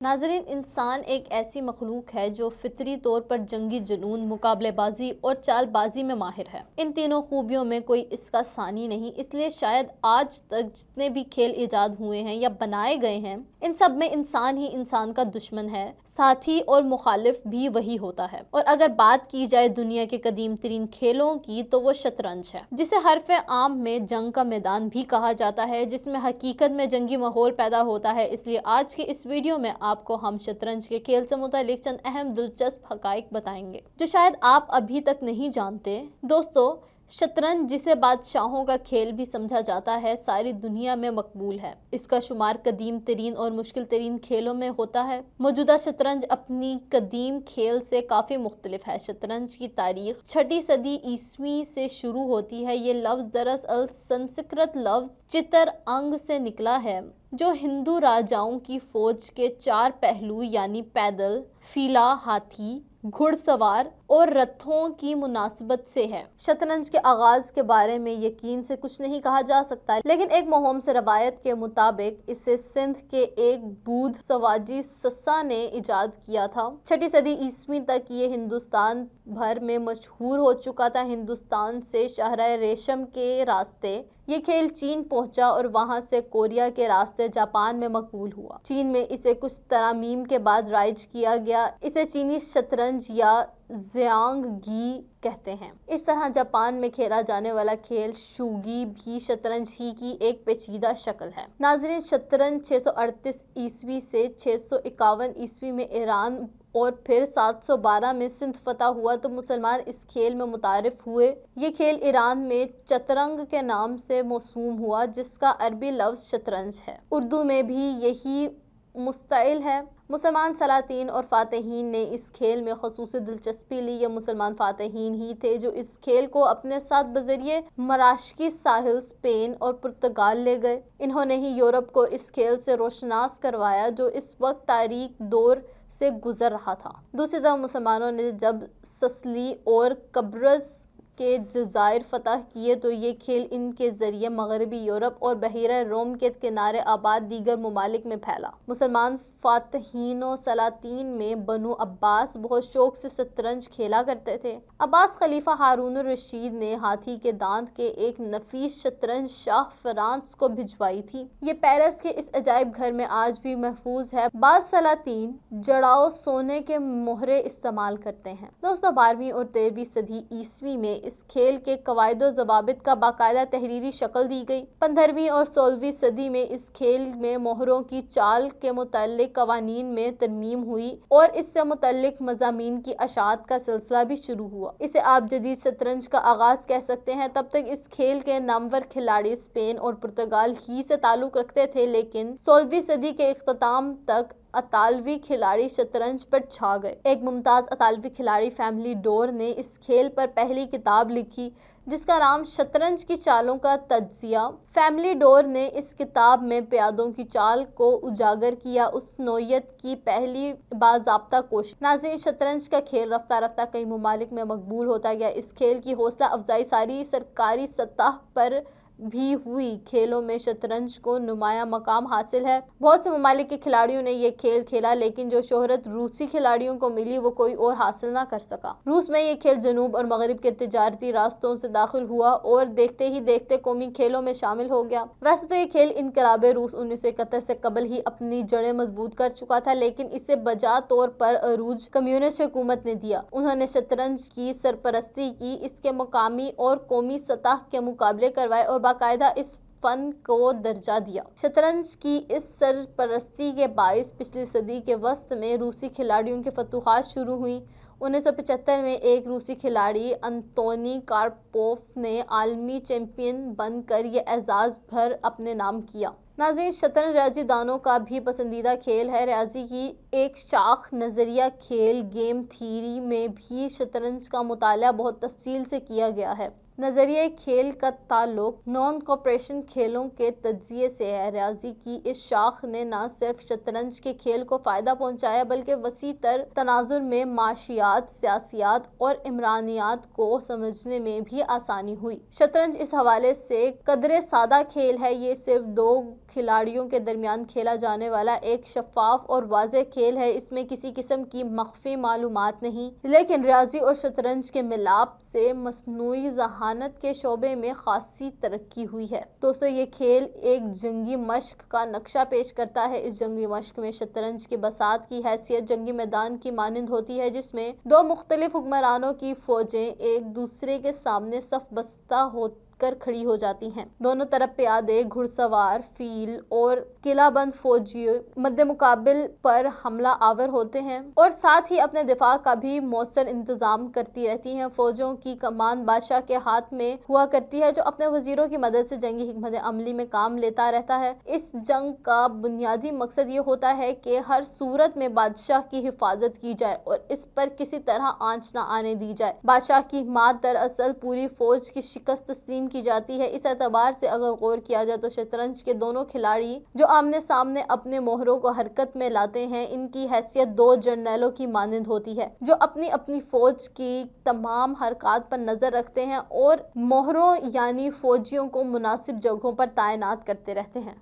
ناظرین، انسان ایک ایسی مخلوق ہے جو فطری طور پر جنگی جنون، مقابلے بازی اور چال بازی میں ماہر ہے۔ ان تینوں خوبیوں میں کوئی اس کا ثانی نہیں، اس لیے شاید آج تک جتنے بھی کھیل ایجاد ہوئے ہیں یا بنائے گئے ہیں، ان سب میں انسان ہی انسان کا دشمن ہے، ساتھی اور مخالف بھی وہی ہوتا ہے۔ اور اگر بات کی جائے دنیا کے قدیم ترین کھیلوں کی تو وہ شطرنج ہے، جسے حرف عام میں جنگ کا میدان بھی کہا جاتا ہے، جس میں حقیقت میں جنگی ماحول پیدا ہوتا ہے۔ اس لیے آج کے اس ویڈیو میں آپ کو ہم شطرنج کے کھیل سے متعلق چند اہم دلچسپ حقائق بتائیں گے جو شاید آپ ابھی تک نہیں جانتے۔ دوستو، شطرنج، جسے بادشاہوں کا کھیل بھی سمجھا جاتا ہے، ساری دنیا میں مقبول ہے۔ اس کا شمار قدیم ترین اور مشکل ترین کھیلوں میں ہوتا ہے۔ موجودہ شطرنج اپنی قدیم کھیل سے کافی مختلف ہے۔ شطرنج کی تاریخ 6 صدی عیسوی سے شروع ہوتی ہے۔ یہ لفظ دراصل سنسکرت لفظ چتر انگ سے نکلا ہے، جو ہندو راجاؤں کی فوج کے 4 پہلو یعنی پیدل، فیلہ، ہاتھی، گھڑ سوار اور رتھوں کی مناسبت سے ہے۔ شطرنج کے آغاز کے بارے میں یقین سے کچھ نہیں کہا جا سکتا، لیکن ایک مہم سے روایت کے مطابق اسے سندھ کے ایک بودھ سواجی سسا نے ایجاد کیا تھا۔ 6 صدی عیسوی تک یہ ہندوستان بھر میں مشہور ہو چکا تھا۔ ہندوستان سے شاہراہ ریشم کے راستے یہ کھیل چین پہنچا اور وہاں سے کوریا کے راستے جاپان میں مقبول ہوا۔ چین میں اسے کچھ ترامیم کے بعد رائج کیا گیا۔ اسے چینی شطرنج یا زیانگ گی کہتے ہیں۔ اس طرح جاپان میں کھیلا جانے والا کھیل شوگی بھی شطرنج ہی کی ایک پیچیدہ شکل ہے۔ ناظرین، شطرنج 638 عیسوی سے 651 عیسوی میں ایران اور پھر 712 میں سندھ فتح ہوا تو مسلمان اس کھیل میں متعارف ہوئے۔ یہ کھیل ایران میں چترنگ کے نام سے موسوم ہوا، جس کا عربی لفظ شطرنج ہے۔ اردو میں بھی یہی مستعل ہے۔ مسلمان سلاطین اور فاتحین نے اس کھیل میں خصوصی دلچسپی لی۔ یہ مسلمان فاتحین ہی تھے جو اس کھیل کو اپنے ساتھ بذریعہ مراشکی ساحل اسپین اور پرتگال لے گئے۔ انہوں نے ہی یورپ کو اس کھیل سے روشناس کروایا، جو اس وقت تاریک دور سے گزر رہا تھا۔ دوسری طرف مسلمانوں نے جب سسلی اور قبرص کے جزائر فتح کیے تو یہ کھیل ان کے ذریعے مغربی یورپ اور بحیرہ روم کے کنارے آباد دیگر ممالک میں پھیلا۔ مسلمان فاتحین و سلاطین میں بنو عباس بہت شوق سے شطرنج کھیلا کرتے تھے۔ عباس خلیفہ ہارون الرشید نے ہاتھی کے دانت کے ایک نفیس شطرنج شاہ فرانس کو بھجوائی تھی۔ یہ پیرس کے اس عجائب گھر میں آج بھی محفوظ ہے۔ بعض سلاطین جڑاؤ سونے کے مہرے استعمال کرتے ہیں۔ دوستو، 12ویں اور 13ویں صدی عیسوی میں اس کھیل کے قواعد و ضوابط کا باقاعدہ تحریری شکل دی گئی۔ 15ویں اور 16ویں صدی میں اس کھیل میں مہروں کی چال کے متعلق قوانین میں ترمیم ہوئی اور اس سے متعلق مضامین کی اشاعت کا سلسلہ بھی شروع ہوا۔ اسے آپ جدید شطرنج کا آغاز کہہ سکتے ہیں۔ تب تک اس کھیل کے نامور کھلاڑی اسپین اور پرتگال ہی سے تعلق رکھتے تھے، لیکن 16ویں صدی کے اختتام تک اطالوی کھلاڑی شطرنج پر چھا گئے۔ ایک ممتاز اطالوی کھلاڑی فیملی ڈور نے اس کھیل پر پہلی کتاب لکھی، جس کا نام شطرنج کی چالوں کا تجزیہ۔ فیملی ڈور نے اس کتاب میں پیادوں کی چال کو اجاگر کیا، اس نوعیت کی پہلی باضابطہ کوشش۔ ناظرین، شطرنج کا کھیل رفتہ رفتہ کئی ممالک میں مقبول ہوتا گیا۔ اس کھیل کی حوصلہ افزائی ساری سرکاری سطح پر بھی ہوئی۔ کھیلوں میں شطرنج کو نمایاں مقام حاصل ہے۔ بہت سے ممالک کے کھلاڑیوں نے یہ کھیل کھیلا، لیکن جو شہرت روسی کھلاڑیوں کو ملی وہ کوئی اور حاصل نہ کر سکا۔ روس میں یہ کھیل جنوب اور مغرب کے تجارتی راستوں سے داخل ہوا اور دیکھتے ہی دیکھتے قومی کھیلوں میں شامل ہو گیا۔ ویسے تو یہ کھیل انقلاب روس 1971 سے قبل ہی اپنی جڑیں مضبوط کر چکا تھا، لیکن اسے بجا طور پر عروج کمیونسٹ حکومت نے دیا۔ انہوں نے شطرنج کی سرپرستی کی، اس کے مقامی اور قومی سطح کے مقابلے کروائے اور باقاعدہ اس فن کو درجہ دیا۔ شطرنج کی اس سرپرستی کے باعث پچھلی صدی کے وسط میں روسی کھلاڑیوں کی فتوحات شروع ہوئیں۔ 1975 میں ایک روسی کھلاڑی انتونی کارپوف نے عالمی چیمپئن بن کر یہ اعزاز بھر اپنے نام کیا۔ ناظرین، شطرنج ریاضی دانوں کا بھی پسندیدہ کھیل ہے۔ ریاضی کی ایک شاخ نظریہ کھیل گیم تھیوری میں بھی شطرنج کا مطالعہ بہت تفصیل سے کیا گیا ہے۔ نظریہ کھیل کا تعلق نان کوآپریشن کھیلوں کے تجزیے سے ہے۔ ریاضی کی اس شاخ نے نہ صرف شطرنج کے کھیل کو فائدہ پہنچایا بلکہ وسیع تر تناظر میں معاشیات، سیاسیات اور عمرانیات کو سمجھنے میں بھی آسانی ہوئی۔ شطرنج اس حوالے سے قدرے سادہ کھیل ہے۔ یہ صرف دو کھلاڑیوں کے درمیان کھیلا جانے والا ایک شفاف اور واضح کھیل ہے۔ اس میں کسی قسم کی مخفی معلومات نہیں، لیکن ریاضی اور شطرنج کے ملاپ سے مصنوعی ذہانت کے شعبے میں خاصی ترقی ہوئی ہے۔ دوستو، یہ کھیل ایک جنگی مشق کا نقشہ پیش کرتا ہے۔ اس جنگی مشق میں شطرنج کی بساط کی حیثیت جنگی میدان کی مانند ہوتی ہے، جس میں دو مختلف حکمرانوں کی فوجیں ایک دوسرے کے سامنے صف بستہ ہو کر کھڑی ہو جاتی ہیں۔ دونوں طرف پیادے، گھڑ سوار، فیل اور قلعہ بند فوجی مد مقابل پر حملہ آور ہوتے ہیں اور ساتھ ہی اپنے دفاع کا بھی مؤثر انتظام کرتی رہتی ہیں۔ فوجوں کی کمان بادشاہ کے ہاتھ میں ہوا کرتی ہے، جو اپنے وزیروں کی مدد سے جنگی حکمت عملی میں کام لیتا رہتا ہے۔ اس جنگ کا بنیادی مقصد یہ ہوتا ہے کہ ہر صورت میں بادشاہ کی حفاظت کی جائے اور اس پر کسی طرح آنچ نہ آنے دی جائے۔ بادشاہ کی مات دراصل پوری فوج کی شکست تسلیم کی جاتی ہے۔ اس اعتبار سے اگر غور کیا جائے تو شطرنج کے دونوں کھلاڑی جو آمنے سامنے اپنے مہروں کو حرکت میں لاتے ہیں، ان کی حیثیت دو جرنیلوں کی مانند ہوتی ہے، جو اپنی اپنی فوج کی تمام حرکات پر نظر رکھتے ہیں اور مہروں یعنی فوجیوں کو مناسب جگہوں پر تعینات کرتے رہتے ہیں۔